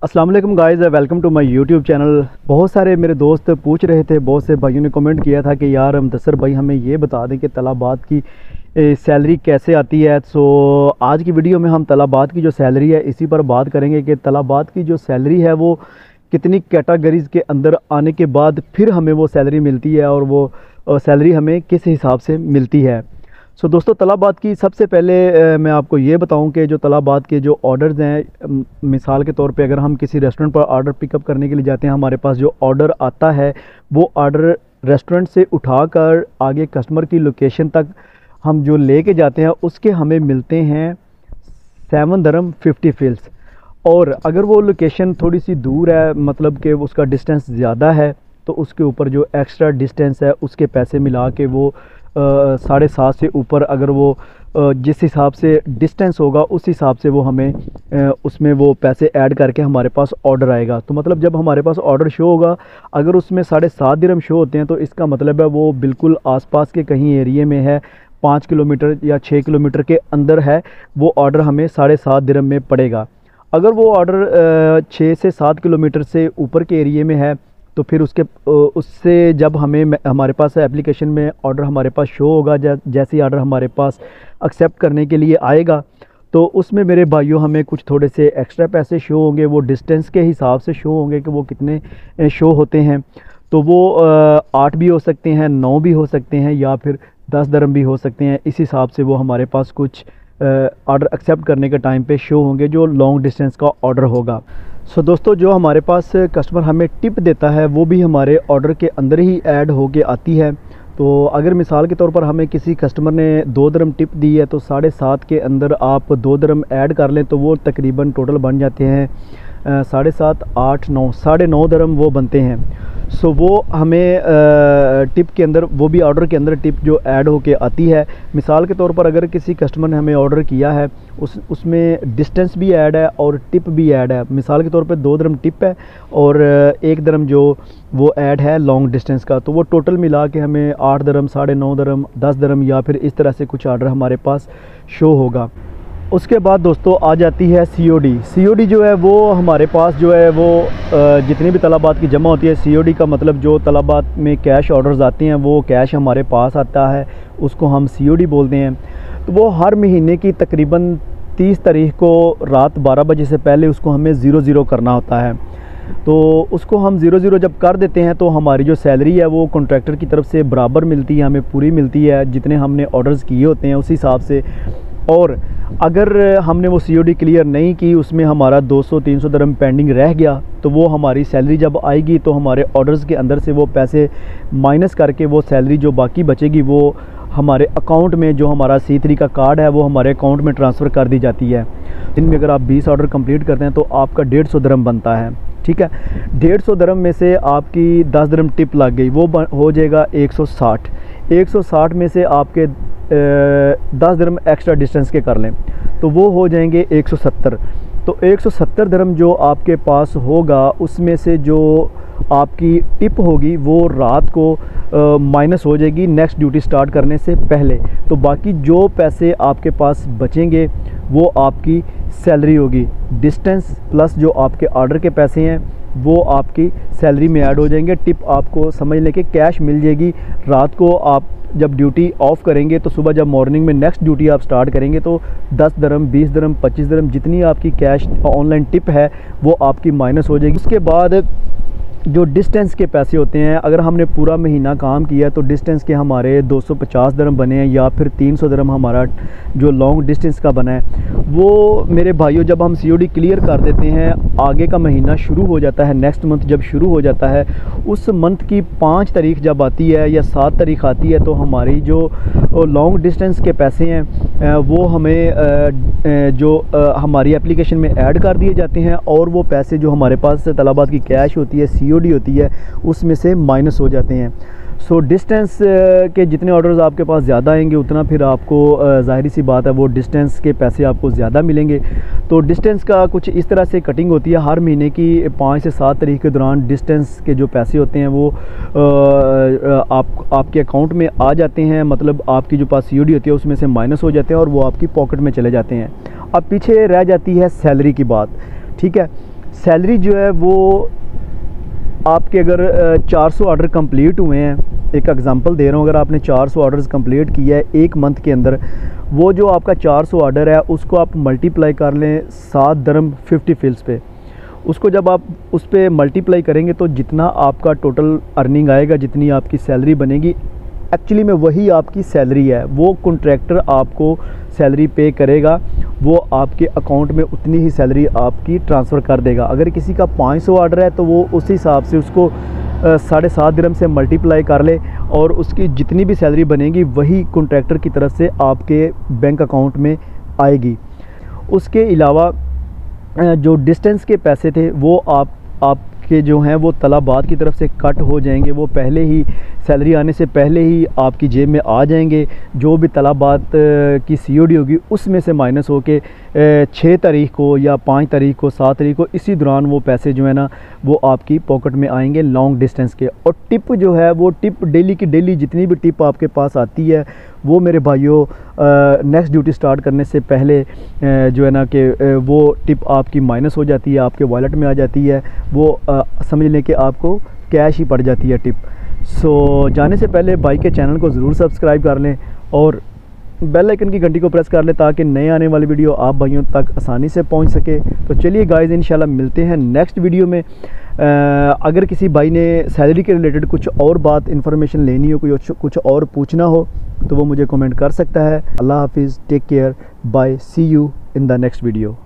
अस्सलाम वालेकुम guys, welcome to my YouTube channel. बहुत सारे मेरे दोस्त पूछ रहे थे, बहुत से भाइयों ने कमेंट किया था कि यार मुदस्सर भाई हमें ये बता दें कि तलाबात की सैलरी कैसे आती है। सो आज की वीडियो में हम तलाबात की जो सैलरी है इसी पर बात करेंगे कि तलाबात की जो सैलरी है वो कितनी कैटेगरीज़ के अंदर आने के बाद फिर हमें वो सैलरी मिलती है और वो सैलरी हमें किस हिसाब से मिलती है। सो दोस्तों, तलाबात की सबसे पहले मैं आपको ये बताऊं कि जो तलाबात के जो ऑर्डर्स हैं, मिसाल के तौर पे अगर हम किसी रेस्टोरेंट पर ऑर्डर पिकअप करने के लिए जाते हैं, हमारे पास जो ऑर्डर आता है वो ऑर्डर रेस्टोरेंट से उठाकर आगे कस्टमर की लोकेशन तक हम जो लेके जाते हैं उसके हमें मिलते हैं 7 दरम 50 फिल्स। और अगर वो लोकेशन थोड़ी सी दूर है, मतलब कि उसका डिस्टेंस ज़्यादा है, तो उसके ऊपर जो एक्स्ट्रा डिस्टेंस है उसके पैसे मिला के वो 7.5 से ऊपर अगर वो जिस हिसाब से डिस्टेंस होगा उस हिसाब से वो हमें उसमें वो पैसे ऐड करके हमारे पास ऑर्डर आएगा। तो मतलब जब हमारे पास ऑर्डर शो होगा, अगर उसमें 7.5 दिरहम शो होते हैं तो इसका मतलब है वो बिल्कुल आसपास के कहीं एरिए में है, 5 किलोमीटर या 6 किलोमीटर के अंदर है, वो ऑर्डर हमें 7.5 दिरहम में पड़ेगा। अगर वो ऑर्डर 6 से 7 किलोमीटर से ऊपर के एरिए में है तो फिर उससे जब हमें हमारे पास एप्लीकेशन में ऑर्डर हमारे पास शो होगा, जैसे ही ऑर्डर हमारे पास एक्सेप्ट करने के लिए आएगा तो उसमें मेरे भाइयों हमें कुछ थोड़े से एक्स्ट्रा पैसे शो होंगे। वो डिस्टेंस के हिसाब से शो होंगे कि वो कितने शो होते हैं। तो वो 8 भी हो सकते हैं, 9 भी हो सकते हैं या फिर 10 दरम भी हो सकते हैं। इस हिसाब से वो हमारे पास कुछ ऑर्डर एक्सेप्ट करने के टाइम पे शो होंगे जो लॉन्ग डिस्टेंस का ऑर्डर होगा। सो दोस्तों, जो हमारे पास कस्टमर हमें टिप देता है वो भी हमारे ऑर्डर के अंदर ही ऐड होके आती है। तो अगर मिसाल के तौर पर हमें किसी कस्टमर ने 2 दरम टिप दी है तो 7.5 के अंदर आप 2 दरम ऐड कर लें तो वो तकरीबन टोटल बन जाते हैं 7.5, 8, 9, 9.5 दरम वो बनते हैं। सो वो हमें टिप के अंदर, वो भी ऑर्डर के अंदर टिप जो ऐड होके आती है। मिसाल के तौर पर अगर किसी कस्टमर ने हमें ऑर्डर किया है उसमें डिस्टेंस भी ऐड है और टिप भी ऐड है। मिसाल के तौर पे 2 दरम टिप है और 1 दरम जो वो ऐड है लॉन्ग डिस्टेंस का, तो वो टोटल मिला के हमें 8 दरम, 9.5 दरम, 10 दरम या फिर इस तरह से कुछ ऑर्डर हमारे पास शो होगा। उसके बाद दोस्तों आ जाती है COD। COD जो है वो हमारे पास जो है वो जितनी भी तलाबात की जमा होती है, COD का मतलब जो तलाबात में कैश ऑर्डर्स आते हैं वो कैश हमारे पास आता है, उसको हम COD बोलते हैं। तो वो हर महीने की तकरीबन 30 तारीख को रात 12 बजे से पहले उसको हमें 00 करना होता है। तो उसको हम 00 जब कर देते हैं तो हमारी जो सैलरी है वो कॉन्ट्रैक्टर की तरफ से बराबर मिलती है, हमें पूरी मिलती है जितने हमने ऑर्डर्स किए होते हैं उस हिसाब से। और अगर हमने वो COD क्लियर नहीं की, उसमें हमारा 200-300 दरम पेंडिंग रह गया, तो वो हमारी सैलरी जब आएगी तो हमारे ऑर्डर्स के अंदर से वो पैसे माइनस करके वो सैलरी जो बाकी बचेगी वो हमारे अकाउंट में, जो हमारा C3 का कार्ड है वो हमारे अकाउंट में ट्रांसफ़र कर दी जाती है। दिन में अगर आप 20 ऑर्डर कंप्लीट करते हैं तो आपका 150 दरम बनता है, ठीक है। 150 दरम में से आपकी 10 दरम टिप लग गई, वो हो जाएगा 160। 160 में से आपके 10 दरम एक्स्ट्रा डिस्टेंस के कर लें तो वो हो जाएंगे 170। तो 170 दरम जो आपके पास होगा उसमें से जो आपकी टिप होगी वो रात को माइनस हो जाएगी नेक्स्ट ड्यूटी स्टार्ट करने से पहले। तो बाकी जो पैसे आपके पास बचेंगे वो आपकी सैलरी होगी। डिस्टेंस प्लस जो आपके ऑर्डर के पैसे हैं वो आपकी सैलरी में ऐड हो जाएंगे। टिप आपको समझ लें कि कैश मिल जाएगी। रात को आप जब ड्यूटी ऑफ करेंगे तो सुबह जब मॉर्निंग में नेक्स्ट ड्यूटी आप स्टार्ट करेंगे तो 10 दरम, 20 दरम, 25 दरम जितनी आपकी कैश ऑनलाइन टिप है वो आपकी माइनस हो जाएगी। उसके बाद जो डिस्टेंस के पैसे होते हैं, अगर हमने पूरा महीना काम किया तो डिस्टेंस के हमारे 250 दरम बने हैं या फिर 300 दरम हमारा जो लॉन्ग डिस्टेंस का बना है। वो मेरे भाइयों जब हम COD क्लियर कर देते हैं, आगे का महीना शुरू हो जाता है, नेक्स्ट मंथ जब शुरू हो जाता है, उस मंथ की 5 तारीख जब आती है या 7 तारीख आती है तो हमारी जो लॉन्ग डिस्टेंस के पैसे हैं वो हमें हमारी एप्लीकेशन में ऐड कर दिए जाते हैं और वो पैसे जो हमारे पास तलाबात की कैश होती है, COD होती है, उसमें से माइनस हो जाते हैं। सो डिस्टेंस के जितने ऑर्डर्स आपके पास ज़्यादा आएंगे उतना फिर आपको ज़ाहिरी सी बात है वो डिस्टेंस के पैसे आपको ज़्यादा मिलेंगे। तो डिस्टेंस का कुछ इस तरह से कटिंग होती है। हर महीने की 5 से 7 तारीख के दौरान डिस्टेंस के जो पैसे होते हैं वो आपके अकाउंट में आ जाते हैं, मतलब आपकी जो पास COD होती है उसमें से माइनस हो जाते हैं और वो आपकी पॉकेट में चले जाते हैं। अब पीछे रह जाती है सैलरी की बात, ठीक है। सैलरी जो है वो आपके अगर 400 ऑर्डर कंप्लीट हुए हैं, एक एग्जांपल दे रहा हूँ, अगर आपने 400 ऑर्डर्स कंप्लीट किया है एक मंथ के अंदर, वो जो आपका 400 ऑर्डर है उसको आप मल्टीप्लाई कर लें 7 दरम 50 फिल्स पे। उसको जब आप उस पर मल्टीप्लाई करेंगे तो जितना आपका टोटल अर्निंग आएगा, जितनी आपकी सैलरी बनेगी, एक्चुअली में वही आपकी सैलरी है। वो कॉन्ट्रैक्टर आपको सैलरी पे करेगा, वो आपके अकाउंट में उतनी ही सैलरी आपकी ट्रांसफ़र कर देगा। अगर किसी का 500 ऑर्डर है तो वो उस हिसाब से उसको 7.5 दिरहम से मल्टीप्लाई कर ले और उसकी जितनी भी सैलरी बनेगी वही कॉन्ट्रैक्टर की तरफ से आपके बैंक अकाउंट में आएगी। उसके अलावा जो डिस्टेंस के पैसे थे वो आपके जो हैं वो तलाबात की तरफ से कट हो जाएंगे। वो पहले ही सैलरी आने से पहले ही आपकी जेब में आ जाएंगे। जो भी तलाबात की COD होगी उसमें से माइनस हो के 6 तारीख को या 5 तारीख को 7 तारीख को इसी दौरान वो पैसे जो है ना वो आपकी पॉकेट में आएंगे लॉन्ग डिस्टेंस के। और टिप जो है वो टिप डेली की डेली जितनी भी टिप आपके पास आती है वो मेरे भाइयों नेक्स्ट ड्यूटी स्टार्ट करने से पहले जो है ना कि वो टिप आपकी माइनस हो जाती है, आपके वॉलेट में आ जाती है। वो समझ लें कि आपको कैश ही पड़ जाती है टिप। सो जाने से पहले भाई के चैनल को ज़रूर सब्सक्राइब कर लें और बेल आइकन की घंटी को प्रेस कर लें ताकि नए आने वाली वीडियो आप भाइयों तक आसानी से पहुंच सके। तो चलिए गाइस, इंशाल्लाह मिलते हैं नेक्स्ट वीडियो में। अगर किसी भाई ने सैलरी के रिलेटेड कुछ और बात इन्फॉर्मेशन लेनी हो, कुछ और पूछना हो तो वो मुझे कमेंट कर सकता है। अल्लाह हाफिज़, take care, bye, see you in the next video.